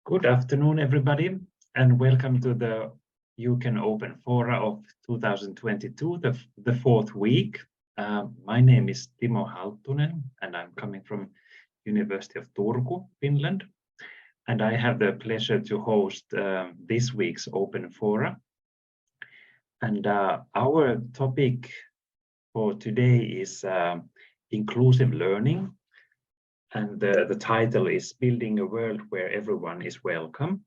Good afternoon, everybody, and welcome to the UCen Open Fora of 2022, the fourth week. My name is Timo Halttunen, and I'm coming from University of Turku, Finland. And I have the pleasure to host this week's Open Fora. And our topic for today is inclusive learning. And the title is Building a World Where Everyone is Welcome.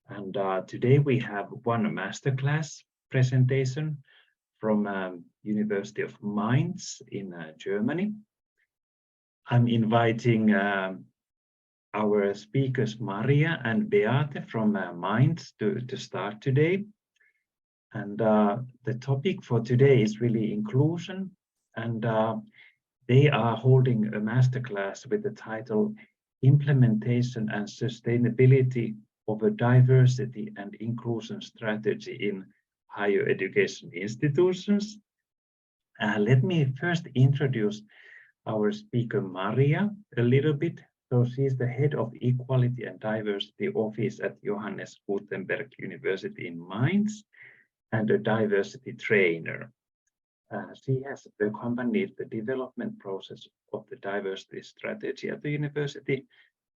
And today we have one masterclass presentation from University of Mainz in Germany. I'm inviting our speakers Maria and Beate from Mainz to start today. And the topic for today is really inclusion, and they are holding a masterclass with the title Implementation and Sustainability of a Diversity and Inclusion Strategy in Higher Education Institutions. Let me first introduce our speaker Maria a little bit. So she's the head of Equality and Diversity Office at Johannes Gutenberg University in Mainz and a diversity trainer. She has accompanied the development process of the diversity strategy at the university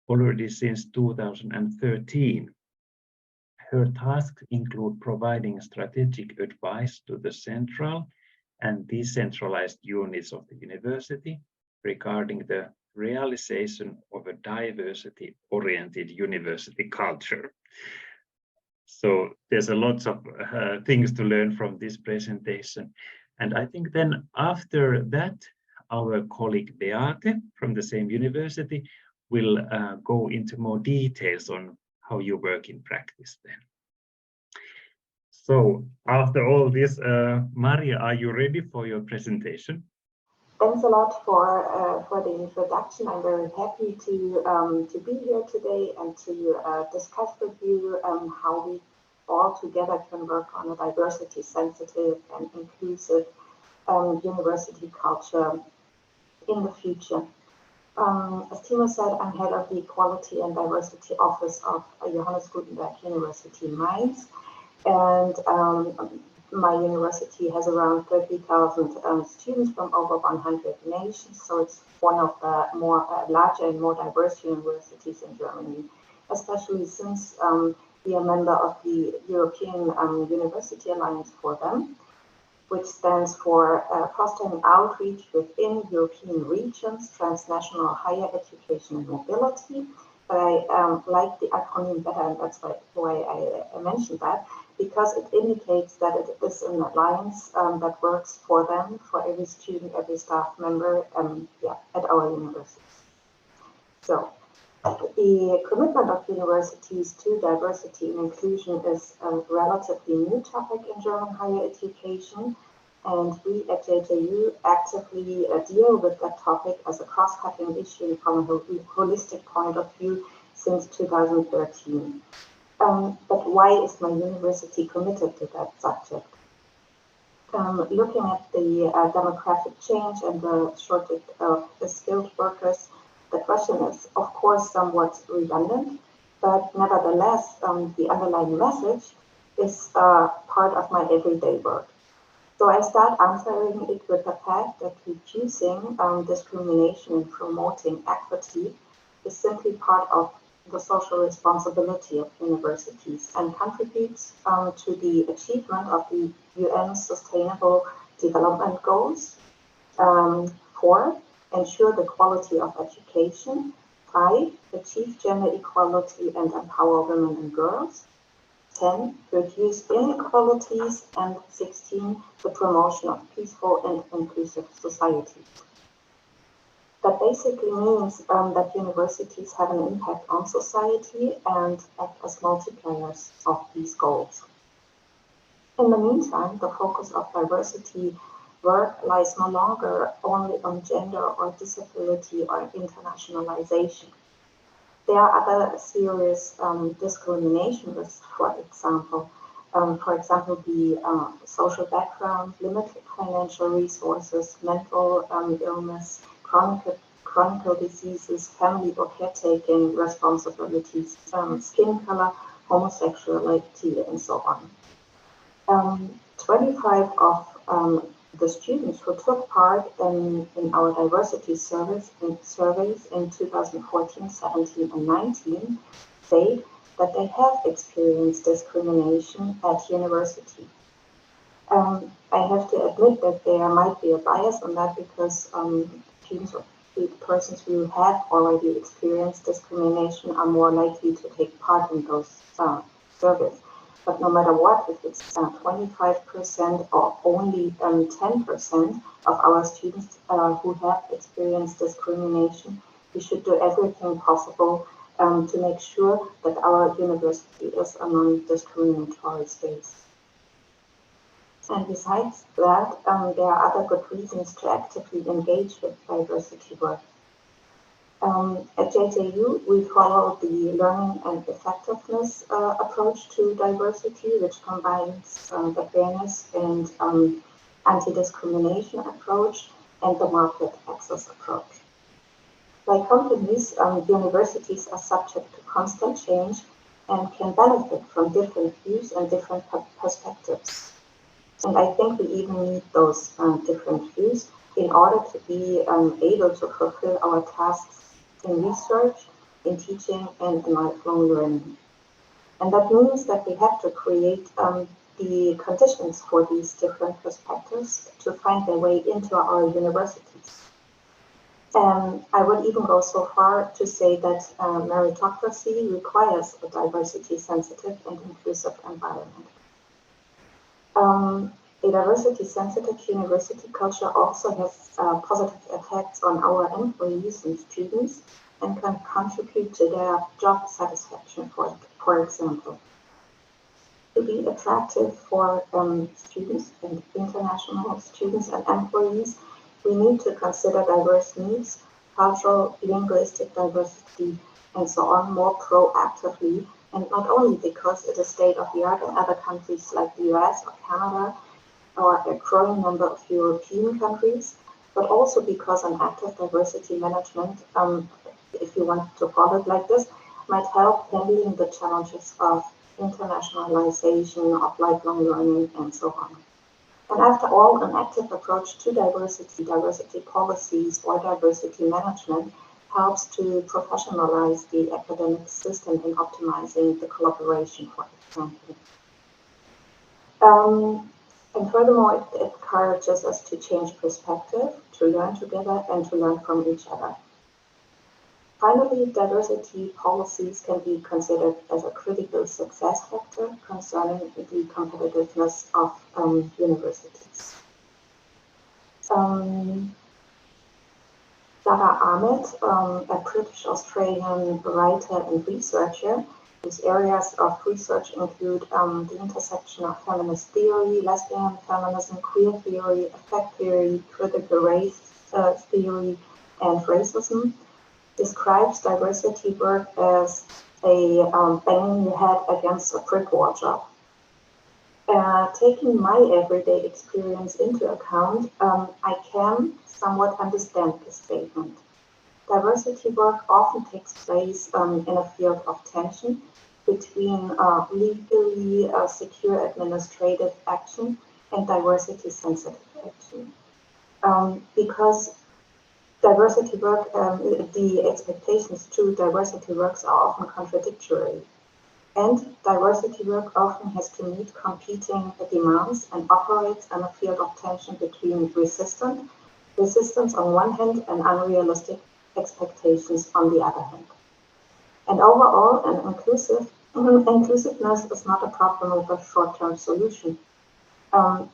already since 2013. Her tasks include providing strategic advice to the central and decentralized units of the university regarding the realization of a diversity-oriented university culture. So there's a lot of things to learn from this presentation. And I think then after that, our colleague Beate from the same university will go into more details on how you work in practice then. So after all this, Maria, are you ready for your presentation? Thanks a lot for the introduction. I'm very happy to be here today and to discuss with you how we all together can work on a diversity sensitive and inclusive university culture in the future. As Timo said, I'm head of the Equality and Diversity Office of Johannes Gutenberg University Mainz, and my university has around 30,000 students from over 100 nations, so it's one of the more larger and more diverse universities in Germany, especially since we are a member of the European University Alliance for them, which stands for fostering outreach within European regions, transnational higher education and mobility. But I like the acronym better, and that's why I mentioned that, because it indicates that it is an alliance that works for them, for every student, every staff member at our universities. So the commitment of universities to diversity and inclusion is a relatively new topic in German higher education, and we at JJU actively deal with that topic as a cross-cutting issue from a holistic point of view since 2013. But why is my university committed to that subject? Looking at the demographic change and the shortage of the skilled workers, the question is, of course, somewhat redundant, but nevertheless, the underlying message is part of my everyday work. So I start answering it with the fact that reducing discrimination and promoting equity is simply part of the social responsibility of universities and contributes to the achievement of the UN Sustainable Development Goals. 4, ensure the quality of education. 5, achieve gender equality and empower women and girls. 10, reduce inequalities. And 16, the promotion of peaceful and inclusive societies. That basically means that universities have an impact on society and act as multipliers of these goals. In the meantime, the focus of diversity work lies no longer only on gender or disability or internationalization. There are other serious discrimination risks, for example, the social background, limited financial resources, mental illness, chronic diseases, family or caretaking responsibilities, skin color, homosexuality, and so on. 25 of the students who took part in our diversity surveys in 2014, 17, and 19 say that they have experienced discrimination at university. I have to admit that there might be a bias on that because students or persons who have already experienced discrimination are more likely to take part in those surveys. But no matter what, if it's 25% or only 10% of our students who have experienced discrimination, we should do everything possible to make sure that our university is a non-discriminatory space. And besides that, there are other good reasons to actively engage with diversity work. At JJU, we follow the learning and effectiveness approach to diversity, which combines the fairness and anti-discrimination approach and the market access approach. Like companies, universities are subject to constant change and can benefit from different views and different perspectives. And I think we even need those different views in order to be able to fulfill our tasks in research, in teaching, and in lifelong learning. And that means that we have to create the conditions for these different perspectives to find their way into our universities. And I would even go so far to say that meritocracy requires a diversity-sensitive and inclusive environment. A diversity-sensitive university culture also has positive effects on our employees and students and can contribute to their job satisfaction, for example. To be attractive for students and international students and employees, we need to consider diverse needs, cultural, linguistic diversity, and so on more proactively, and not only because it is state-of-the-art in other countries like the US or Canada, or a growing number of European countries, but also because an active diversity management, if you want to call it like this, might help handling the challenges of internationalization, of lifelong learning, and so on. And after all, an active approach to diversity policies, or diversity management helps to professionalize the academic system in optimizing the collaboration, for example. And furthermore, it encourages us to change perspective, to learn together, and to learn from each other. Finally, diversity policies can be considered as a critical success factor concerning the competitiveness of universities. Dara Ahmed, a British-Australian writer and researcher, whose areas of research include the intersection of feminist theory, lesbian feminism, queer theory, affect theory, critical race theory, and racism, describes diversity work as a banging your head against a brick wall job. Taking my everyday experience into account, I can somewhat understand this statement. Diversity work often takes place in a field of tension between legally secure administrative action and diversity-sensitive action. Because diversity work, the expectations to diversity works are often contradictory. And diversity work often has to meet competing demands and operates in a field of tension between resistance on one hand and unrealistic expectations on the other hand. And overall, an inclusiveness is not a problem with a short-term solution.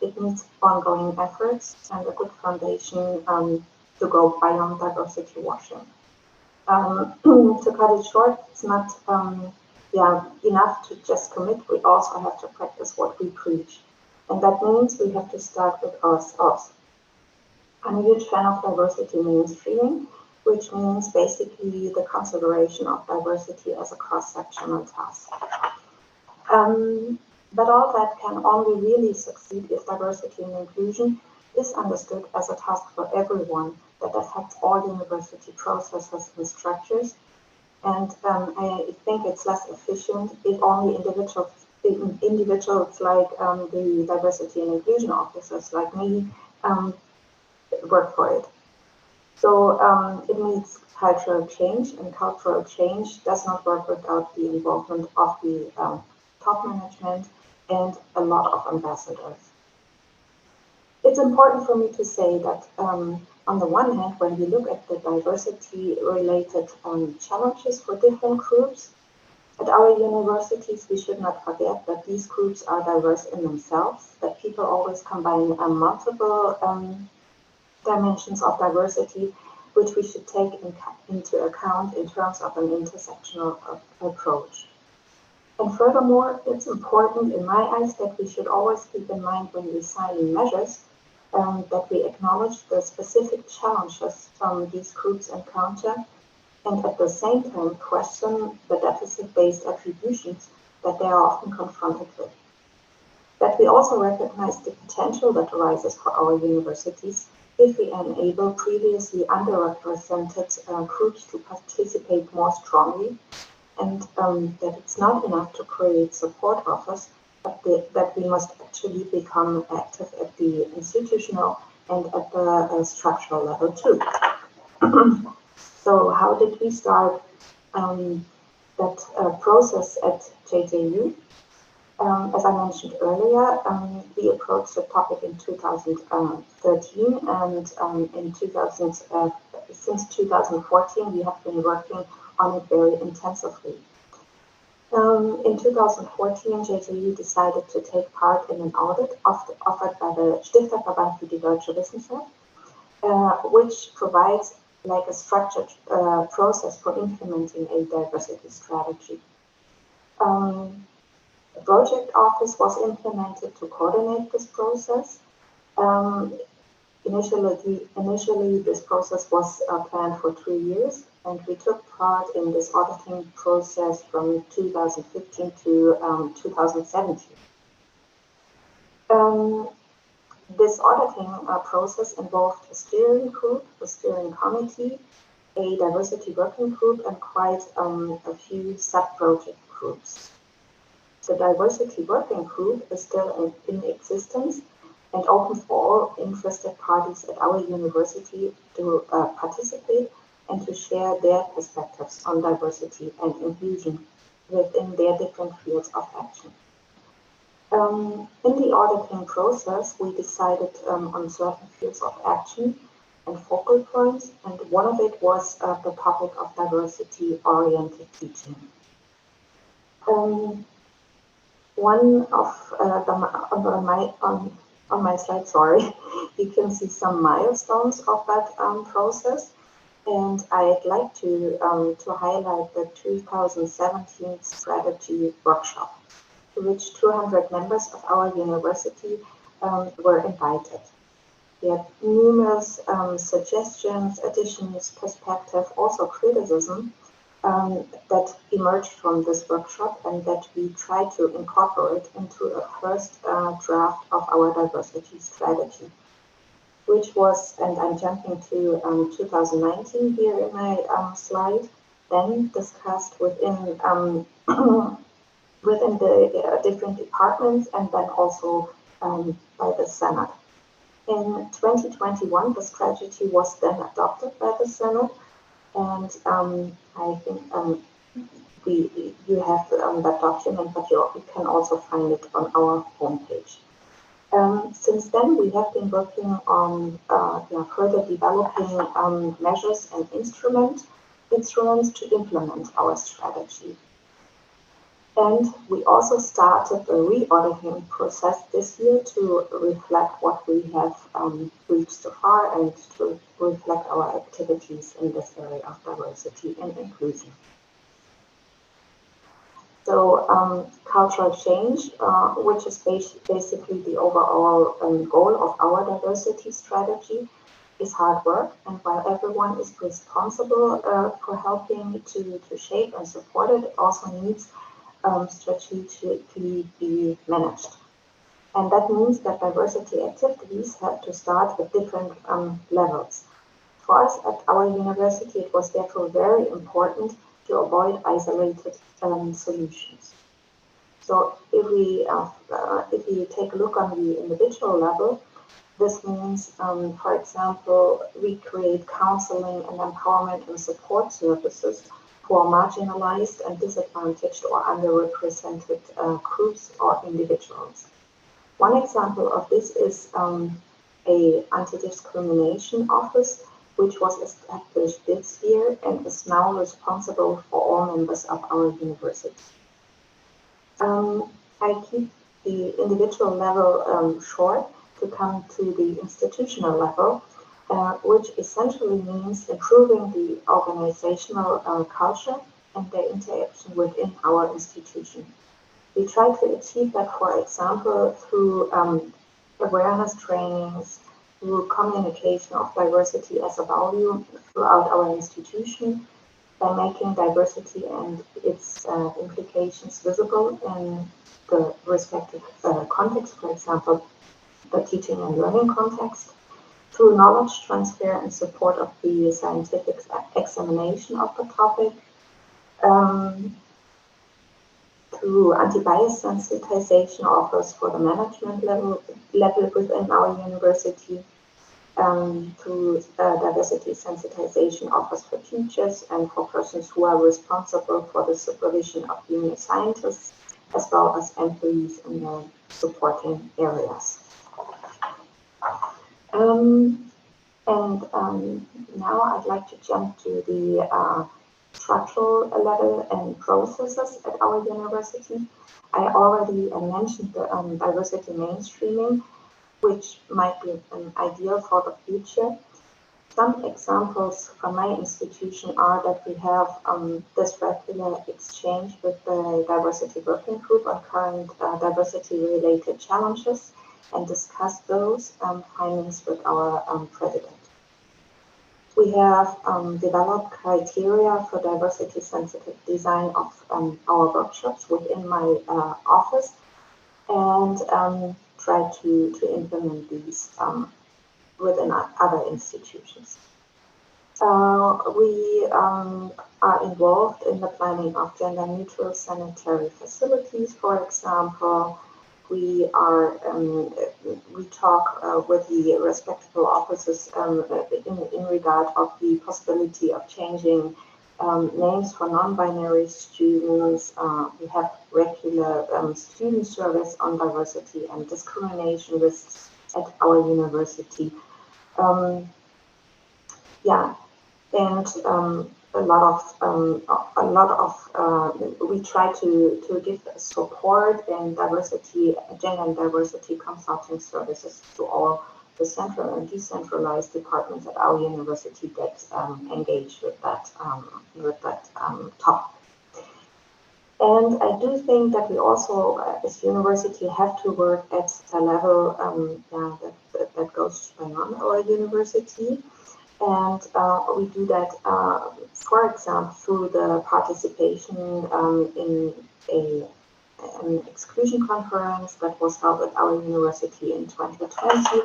It needs ongoing efforts and a good foundation to go beyond diversity washing. To cut it short, it's not enough to just commit. We also have to practice what we preach. And that means we have to start with ourselves. I'm a huge fan of diversity mainstreaming, which means basically the consideration of diversity as a cross-sectional task. But all that can only really succeed if diversity and inclusion is understood as a task for everyone, that affects all university processes and structures. And I think it's less efficient if only individuals like the diversity and inclusion officers like me work for it. So it needs cultural change, and cultural change does not work without the involvement of the top management and a lot of ambassadors. It's important for me to say that on the one hand, when we look at the diversity-related challenges for different groups, at our universities, we should not forget that these groups are diverse in themselves, that people always combine multiple dimensions of diversity, which we should take into account in terms of an intersectional approach. And furthermore, it's important in my eyes that we should always keep in mind when designing measures that we acknowledge the specific challenges these groups encounter, and at the same time question the deficit-based attributions that they are often confronted with. That we also recognize the potential that arises for our universities if we enable previously underrepresented groups to participate more strongly, and that it's not enough to create support offers, but that we must actually become active at the institutional and at the structural level too. So how did we start that process at JJU? As I mentioned earlier, we approached the topic in 2013, and since 2014 we have been working on it very intensively. In 2014, JJU decided to take part in an audit offered by the Stifterverband für die Deutsche Wissenschaft, which provides like a structured process for implementing a diversity strategy. A project office was implemented to coordinate this process. Initially, this process was planned for 3 years, and we took part in this auditing process from 2015 to 2017. This auditing process involved a steering group, a steering committee, a diversity working group, and quite a few sub-project groups. The diversity working group is still in existence and open for all interested parties at our university to participate and to share their perspectives on diversity and inclusion within their different fields of action. In the auditing process, we decided on certain fields of action and focal points, and one of it was the topic of diversity-oriented teaching. One of on my slide, sorry, you can see some milestones of that process, and I'd like to highlight the 2017 strategy workshop, to which 200 members of our university were invited. We had numerous suggestions, additions, perspective, also criticism that emerged from this workshop, and that we try to incorporate into a first draft of our diversity strategy, which was, and I'm jumping to 2019 here in my slide, then discussed within within the different departments, and then also by the Senate. In 2021, the strategy was then adopted by the Senate, and I think you have that document, but you can also find it on our homepage. Since then, we have been working on further developing measures and instruments to implement our strategy. And we also started the re-auditing process this year to reflect what we have reached so far and to reflect our activities in this area of diversity and inclusion. So cultural change, which is basically the overall goal of our diversity strategy, is hard work, and while everyone is responsible for helping to shape and support it, it also needs strategically be managed. And that means that diversity activities have to start at different levels. For us at our university, it was therefore very important to avoid isolated solutions. So if we take a look on the individual level, this means, for example, we create counseling and empowerment and support services for marginalized and disadvantaged or underrepresented groups or individuals. One example of this is a anti-discrimination office, which was established this year and is now responsible for all members of our university. I keep the individual level short to come to the institutional level, which essentially means improving the organizational culture and the interaction within our institution. We try to achieve that, for example, through awareness trainings, through communication of diversity as a value throughout our institution, by making diversity and its implications visible in the respective context, for example, the teaching and learning context, through knowledge transfer and support of the scientific examination of the topic, through anti-bias sensitization offers for the management level within our university, through diversity sensitization offers for teachers and for persons who are responsible for the supervision of junior scientists, as well as employees in the supporting areas. Now I'd like to jump to the structural level and processes at our university. I already mentioned the diversity mainstreaming, which might be an idea for the future. Some examples from my institution are that we have this regular exchange with the diversity working group on current diversity-related challenges and discuss those findings with our president. We have developed criteria for diversity-sensitive design of our workshops within my office, and try to implement these within other institutions. We are involved in the planning of gender-neutral sanitary facilities, for example. We are we talk with the respectable offices in regard of the possibility of changing names for non-binary students. We have regular student service on diversity and discrimination risks at our university. Yeah, and a lot of we try to give support and diversity, gender and diversity consulting services to all the central and decentralized departments at our university that engage with that topic. And I do think that we also, as university, have to work at a level that goes beyond our university. And we do that, for example, through the participation in an exclusion conference that was held at our university in 2020.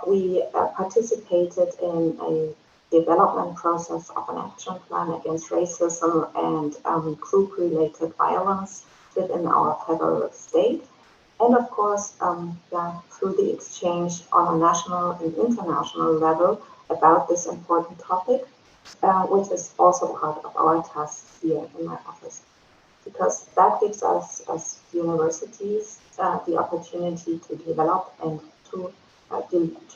We participated in a development process of an action plan against racism and group-related violence within our federal state. And of course, through the exchange on a national and international level about this important topic, which is also part of our tasks here in my office, because that gives us as universities the opportunity to develop and to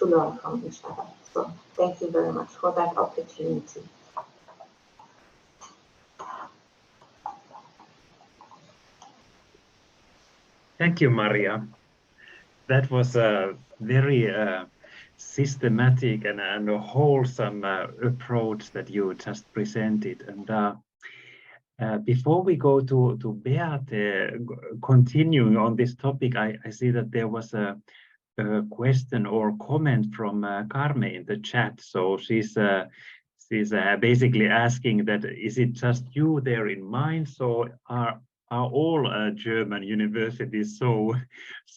learn from each other. So thank you very much for that opportunity. Thank you, Maria. That was a very systematic and a wholesome approach that you just presented. And before we go to Beate, continuing on this topic, I see that there was a question or comment from Carme in the chat. So she's basically asking that, is it just you there in Mainz, or are all German universities so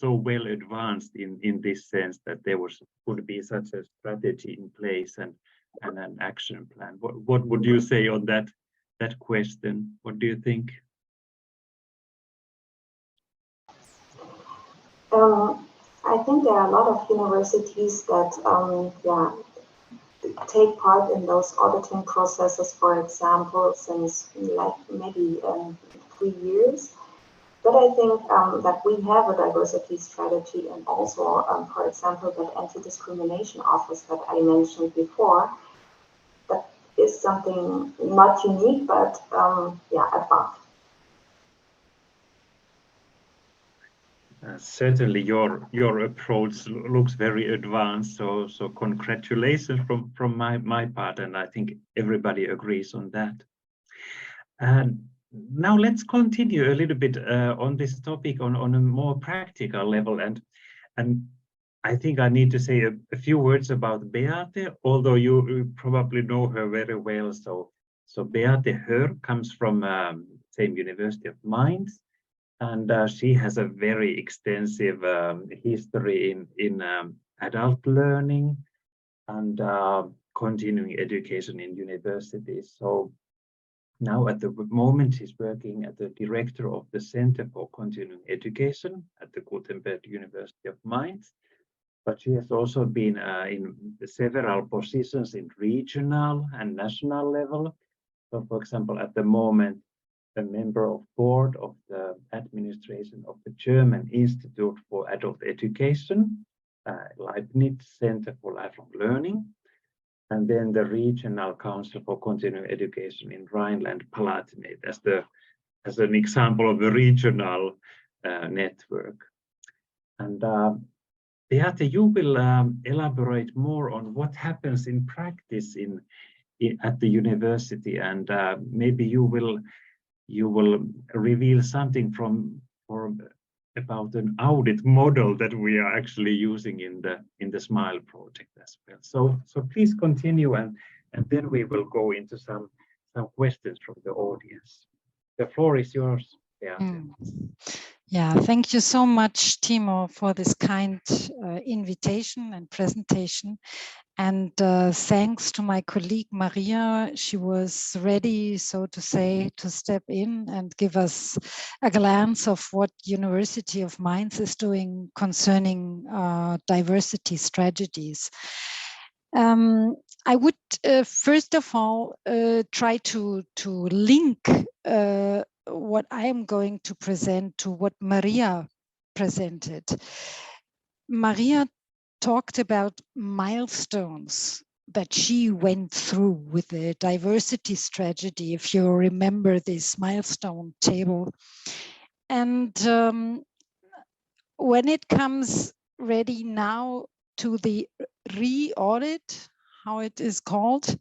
well advanced in this sense that there would be such a strategy in place? And and an action plan. What would you say on that question? What do you think? I think there are a lot of universities that take part in those auditing processes, for example, since like maybe 3 years. But I think that we have a diversity strategy, and also, for example, that anti-discrimination office that I mentioned before, that is something not unique, but advanced. Certainly, your approach looks very advanced. So congratulations from my part, and I think everybody agrees on that. And now let's continue a little bit on this topic on a more practical level, and I think I need to say a few words about Beate, although you probably know her very well. So Beate HÖRR comes from same University of Mainz. And she has a very extensive history in adult learning and continuing education in universities. So now at the moment, she's working as the director of the Center for Continuing Education at the Gutenberg University of Mainz. But she has also been in several positions in regional and national level. So for example, at the moment, a member of board of the administration of the German Institute for Adult Education, Leibniz Center for Lifelong Learning, and then the Regional Council for Continuing Education in Rhineland-Palatinate as an example of a regional network. And Beate, you will elaborate more on what happens in practice at the university, and maybe you will reveal something about an audit model that we are actually using in the SMILE project as well. So please continue, and then we will go into some questions from the audience. The floor is yours, Beate. Yeah, thank you so much, Timo, for this kind invitation and presentation. And thanks to my colleague Maria, she was ready, so to say, to step in and give us a glance of what University of Mainz is doing concerning diversity strategies. I would first of all try to link what I am going to present to what Maria presented. Maria talked about milestones that she went through with the diversity strategy, if you remember this milestone table. And when it comes ready now to the re-audit, how it is called,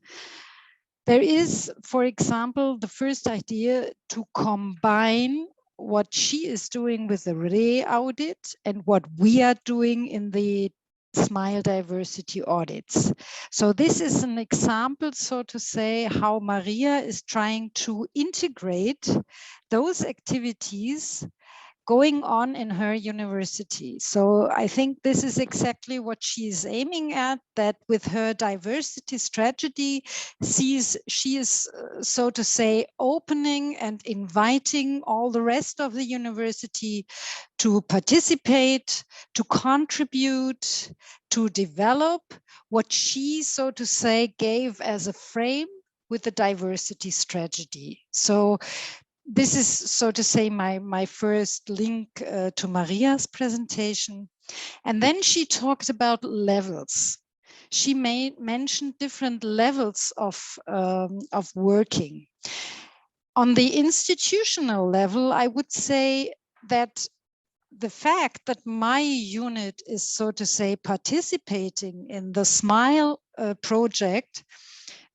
there is, for example, the first idea to combine what she is doing with the re-audit and what we are doing in the SMILE diversity audits. So this is an example, so to say, how Maria is trying to integrate those activities going on in her university. So I think this is exactly what she is aiming at, that with her diversity strategy, she is, so to say, opening and inviting all the rest of the university to participate, to contribute, to develop what she, so to say, gave as a frame with the diversity strategy. So this is, so to say, my first link to Maria's presentation. And then she talked about levels. She mentioned different levels of working. On the institutional level, I would say that the fact that my unit is, so to say, participating in the SMILE project,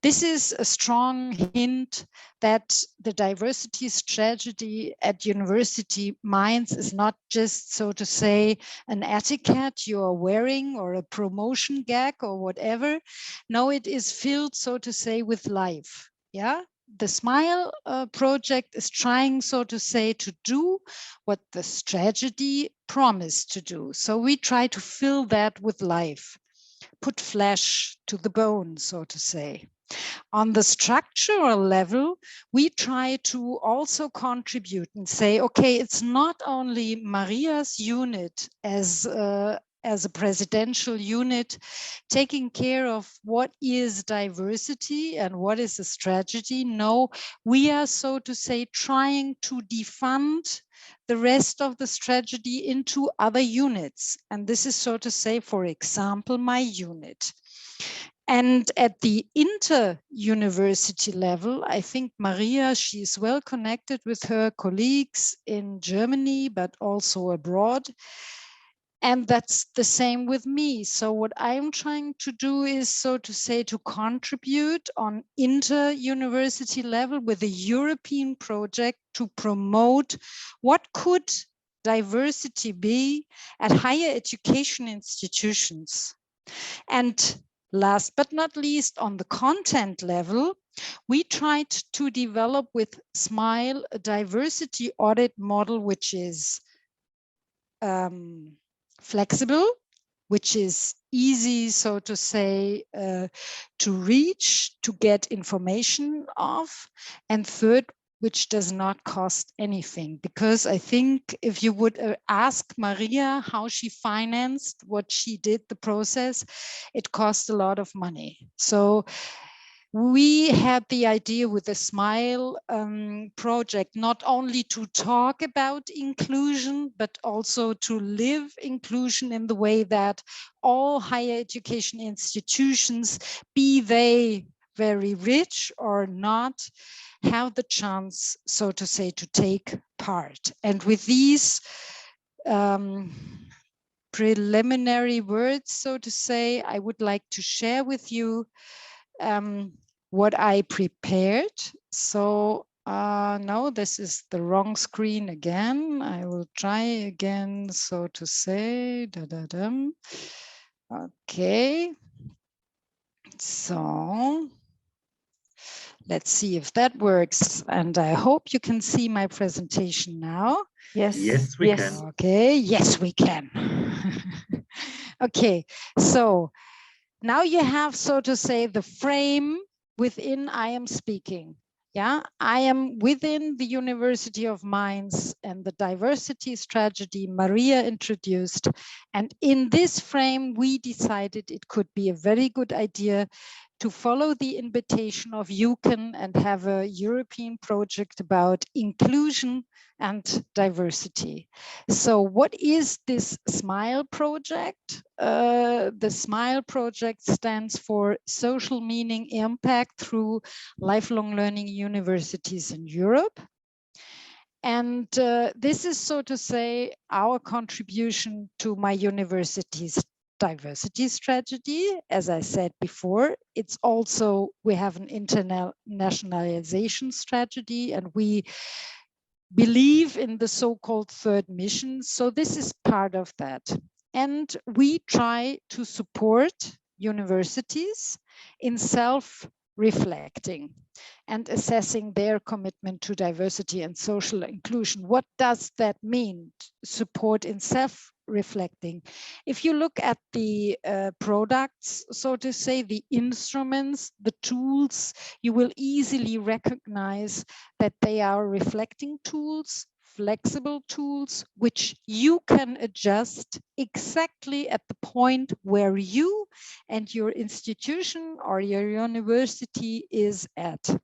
this is a strong hint that the diversity strategy at University Mainz is not just, so to say, an etiquette you are wearing or a promotion gag or whatever. No, it is filled, so to say, with life. Yeah, the SMILE project is trying, so to say, to do what the strategy promised to do. So we try to fill that with life. put flesh to the bone, so to say. On the structural level, we try to also contribute and say, okay, it's not only Maria's unit as a presidential unit taking care of what is diversity and what is a strategy. No, we are, so to say, trying to defund the rest of the strategy into other units. And this is, so to say, for example, my unit. And at the inter-university level, I think Maria, she is well connected with her colleagues in Germany, but also abroad. And that's the same with me. So what I'm trying to do is, so to say, to contribute on inter-university level with a European project to promote what could diversity be at higher education institutions. And last but not least, on the content level, we tried to develop with SMILE a diversity audit model, which is flexible, which is easy, so to say, to reach, to get information of, and third, which does not cost anything. Because I think if you would ask Maria how she financed what she did, the process, it cost a lot of money. So we had the idea with the SMILE project, not only to talk about inclusion, but also to live inclusion in the way that all higher education institutions, be they very rich or not, have the chance, so to say, to take part. And with these preliminary words, so to say, I would like to share with you what I prepared. So no, this is the wrong screen again. I will try again, so to say. Okay. So let's see if that works. And I hope you can see my presentation now. Yes, we can. Okay, yes, we can. Okay, so now you have, so to say, the frame within I am speaking. Yeah, I am within the University of Mainz and the diversity strategy Maria introduced. And in this frame, we decided it could be a very good idea to follow the invitation of UCAN and have a European project about inclusion and diversity. So what is this SMILE project? The SMILE project stands for Social Meaning Impact through Lifelong Learning Universities in Europe. And this is, so to say, our contribution to my university's diversity strategy. As I said before, it's also, we have an internationalization strategy, and we believe in the so-called third mission. So this is part of that. And we try to support universities in self-reflecting and assessing their commitment to diversity and social inclusion. What does that mean, support in self-reflecting? If you look at the products, so to say, the instruments, the tools, you will easily recognize that they are reflecting tools, flexible tools, which you can adjust exactly at the point where you and your institution or your university is at.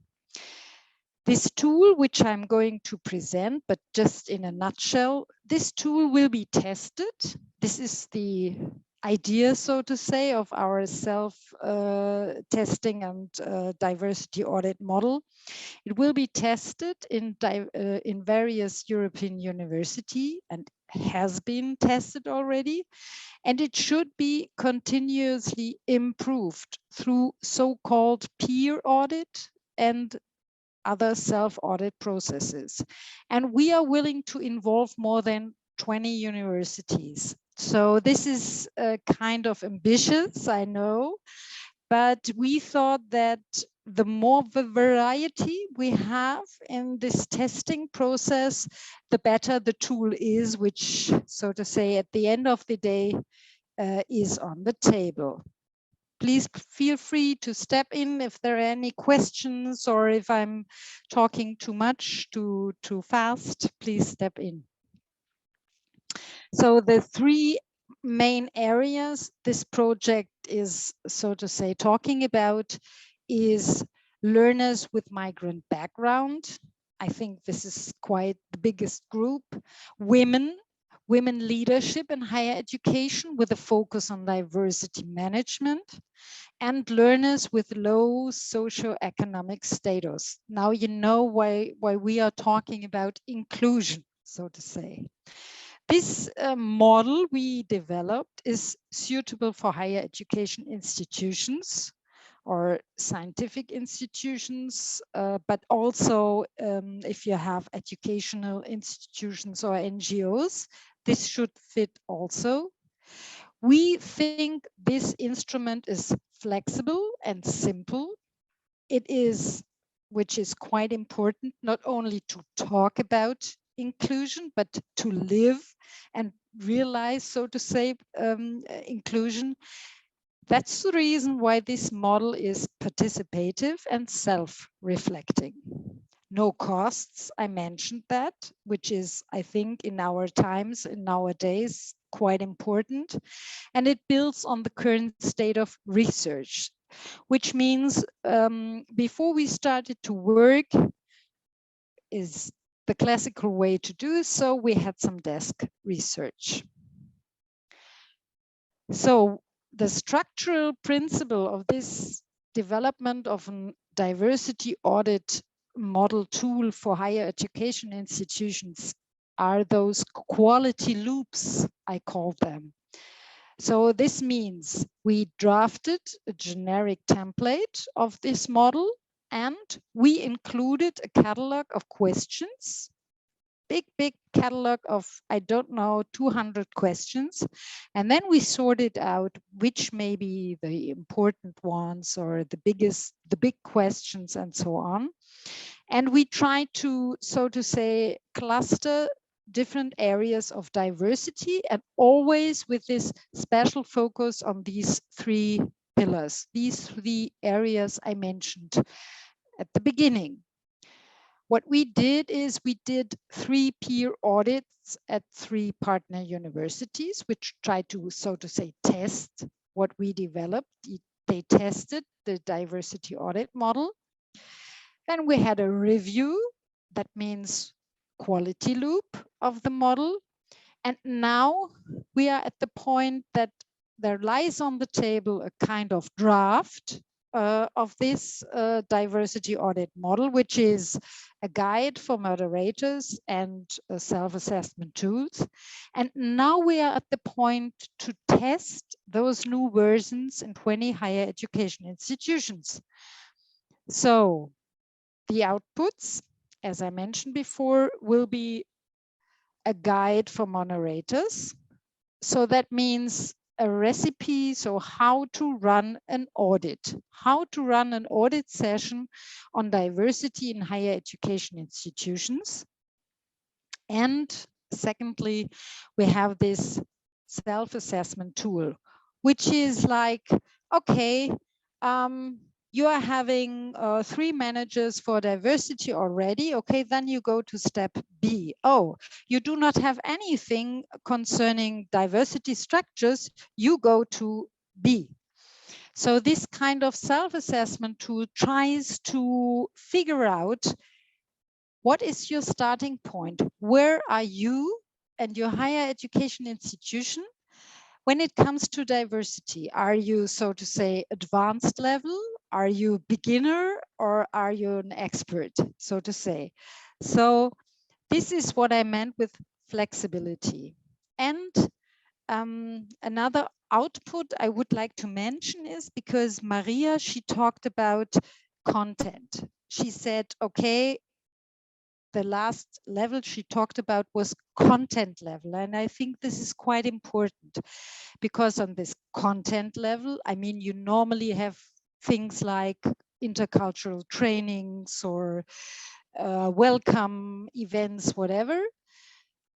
This tool, which I'm going to present, but just in a nutshell, this tool will be tested. This is the idea, so to say, of our self-testing and diversity audit model. It will be tested in various European universities and has been tested already. And it should be continuously improved through so-called peer audit and other self-audit processes. And we are willing to involve more than 20 universities. So this is kind of ambitious, I know, but we thought that the more variety we have in this testing process, the better the tool is, which, so to say, at the end of the day, is on the table. please feel free to step in if there are any questions, or if I'm talking too much, too fast, please step in. So the three main areas this project is, so to say, talking about is learners with migrant background. I think this is quite the biggest group. Women leadership in higher education with a focus on diversity management, and learners with low socioeconomic status. Now you know why we are talking about inclusion, so to say. This model we developed is suitable for higher education institutions or scientific institutions, but also if you have educational institutions or NGOs, this should fit also. We think this instrument is flexible and simple. It is, which is quite important, not only to talk about inclusion, but to live and realize, so to say, inclusion. That's the reason why this model is participative and self-reflecting. No costs, I mentioned that, which is, I think, in our times, in nowadays, quite important. And it builds on the current state of research, which means before we started to work, is the classical way to do so, we had some desk research. So the structural principle of this development of a diversity audit model tool for higher education institutions are those quality loops, I call them. So this means we drafted a generic template of this model, and we included a catalog of questions, big catalog of, I don't know, 200 questions. And then we sorted out which may be the important ones or the big questions and so on. And we tried to, so to say, cluster different areas of diversity, and always with this special focus on these three pillars, these three areas I mentioned at the beginning. What we did is we did 3 peer audits at 3 partner universities, which tried to, so to say, test what we developed. They tested the diversity audit model. Then we had a review, that means quality loop of the model. And now we are at the point that there lies on the table a kind of draft of this diversity audit model, which is a guide for moderators and self-assessment tools. And now we are at the point to test those new versions in 20 higher education institutions. So the outputs, as I mentioned before, will be a guide for moderators. So that means a recipe, so how to run an audit session on diversity in higher education institutions. And secondly, we have this self-assessment tool, which is like, okay, you are having 3 managers for diversity already. Okay, then you go to step B. Oh, you do not have anything concerning diversity structures. You go to B. So this kind of self-assessment tool tries to figure out what is your starting point? Where are you and your higher education institution when it comes to diversity? Are you, so to say, advanced level? Are you beginner, or are you an expert, so to say? So this is what I meant with flexibility. And another output I would like to mention is, because Maria, she talked about content. She said, okay, the last level she talked about was content level. And I think this is quite important, because on this content level, I mean, you normally have things like intercultural trainings or welcome events, whatever.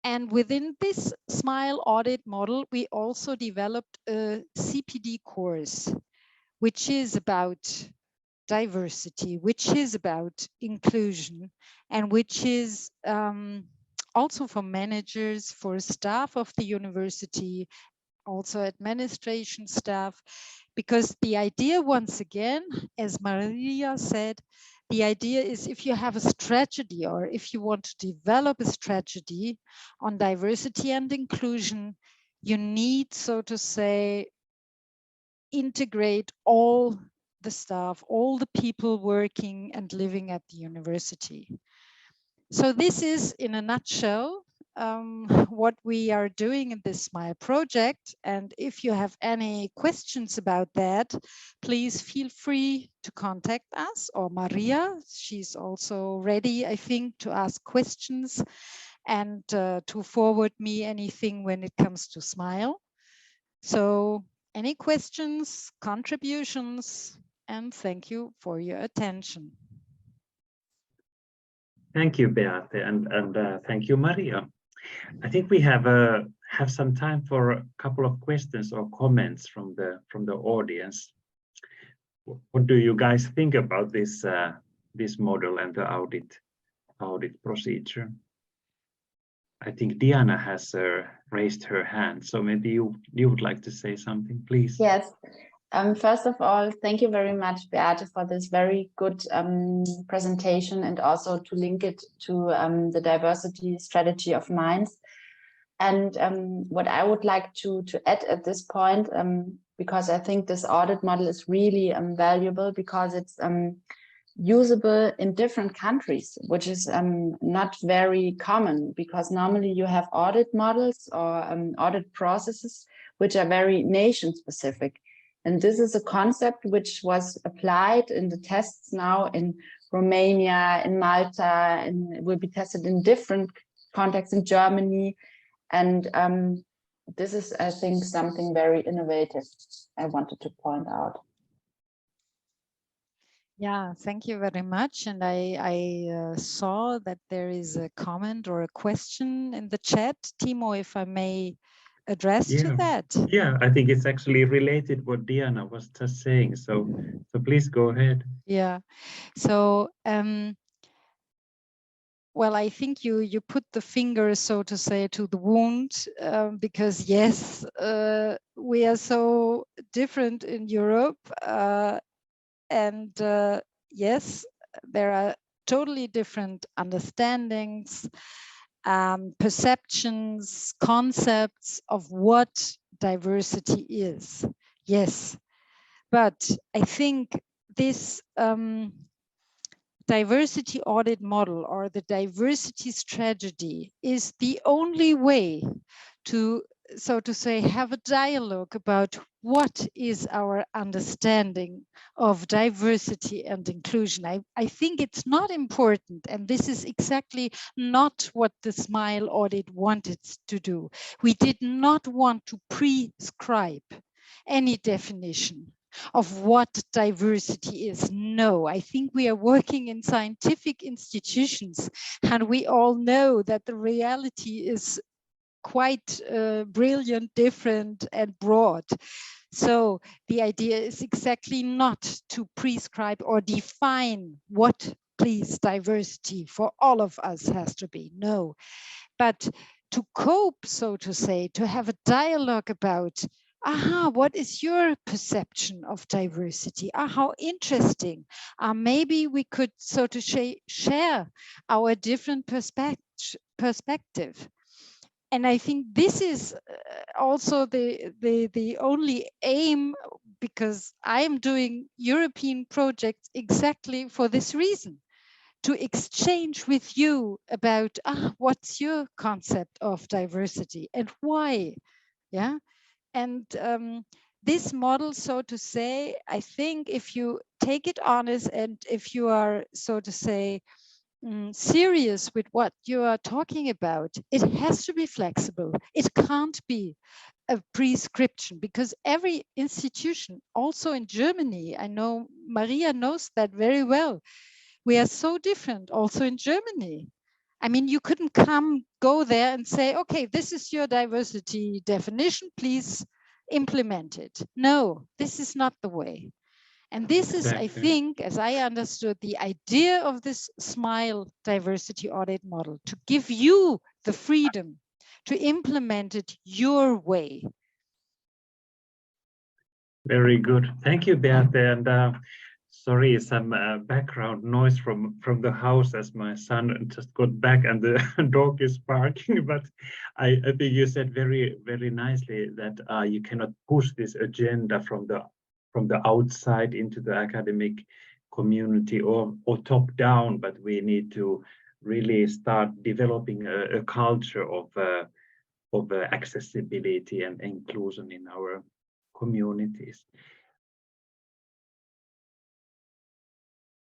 And within this SMILE audit model, we also developed a CPD course, which is about diversity, which is about inclusion, and which is also for managers, for staff of the university, also administration staff, because the idea, once again, as Maria said, the idea is if you have a strategy or if you want to develop a strategy on diversity and inclusion, you need, so to say, integrate all the staff, all the people working and living at the university. So this is, in a nutshell, what we are doing in this SMILE project. And if you have any questions about that, please feel free to contact us or Maria. She's also ready, I think, to ask questions and to forward me anything when it comes to SMILE. So any questions, contributions, and thank you for your attention. Thank you, Beate, and thank you, Maria. I think we have some time for a couple of questions or comments from the audience. What do you guys think about this this model and the audit procedure? I think Diana has raised her hand, so maybe you would like to say something, please. Yes. First of all, thank you very much, Beate, for this very good presentation, and also to link it to the diversity strategy of Mainz. And what I would like to add at this point, because I think this audit model is really valuable, because it's usable in different countries, which is not very common, because normally you have audit models or audit processes which are very nation specific. And this is a concept which was applied in the tests now in Romania, in Malta, and will be tested in different contexts in Germany. And this is, I think, something very innovative I wanted to point out. Yeah, thank you very much. And I saw that there is a comment or a question in the chat. Timo, if I may address to that. Yeah, I think it's actually related what Diana was just saying. So please go ahead. Yeah. So well, I think you put the finger, so to say, to the wound, because yes, we are so different in Europe, and yes, there are totally different understandings, perceptions, concepts of what diversity is. Yes, but I think this diversity audit model or the diversity strategy is the only way to, so to say, have a dialogue about what is our understanding of diversity and inclusion. I think it's not important, and this is exactly not what the SMILE audit wanted to do. We did not want to prescribe any definition of what diversity is. No, I think we are working in scientific institutions, and we all know that the reality is quite brilliant, different, and broad. So the idea is exactly not to prescribe or define what, please, diversity for all of us has to be. No, but to cope, so to say, to have a dialogue about, what is your perception of diversity? How interesting. Maybe we could, so to say, share our different perspective. And I think this is also the only aim, because I am doing European projects exactly for this reason, to exchange with you about what's your concept of diversity and why. Yeah. And this model, so to say, I think if you take it honest and if you are, so to say, serious with what you are talking about, it has to be flexible. It can't be a prescription, because every institution, also in Germany, I know Maria knows that very well, we are so different also in Germany. I mean, you couldn't go there and say, okay, this is your diversity definition, please implement it. No, this is not the way. And this is, I Exactly. think, as I understood, the idea of this SMILE diversity audit model, to give you the freedom to implement it your way. Very good. Thank you, Beate. And sorry, some background noise from the house as my son just got back and the dog is barking. But I think you said very, very nicely that you cannot push this agenda from the outside into the academic community or top down, but we need to really start developing a culture of accessibility and inclusion in our communities.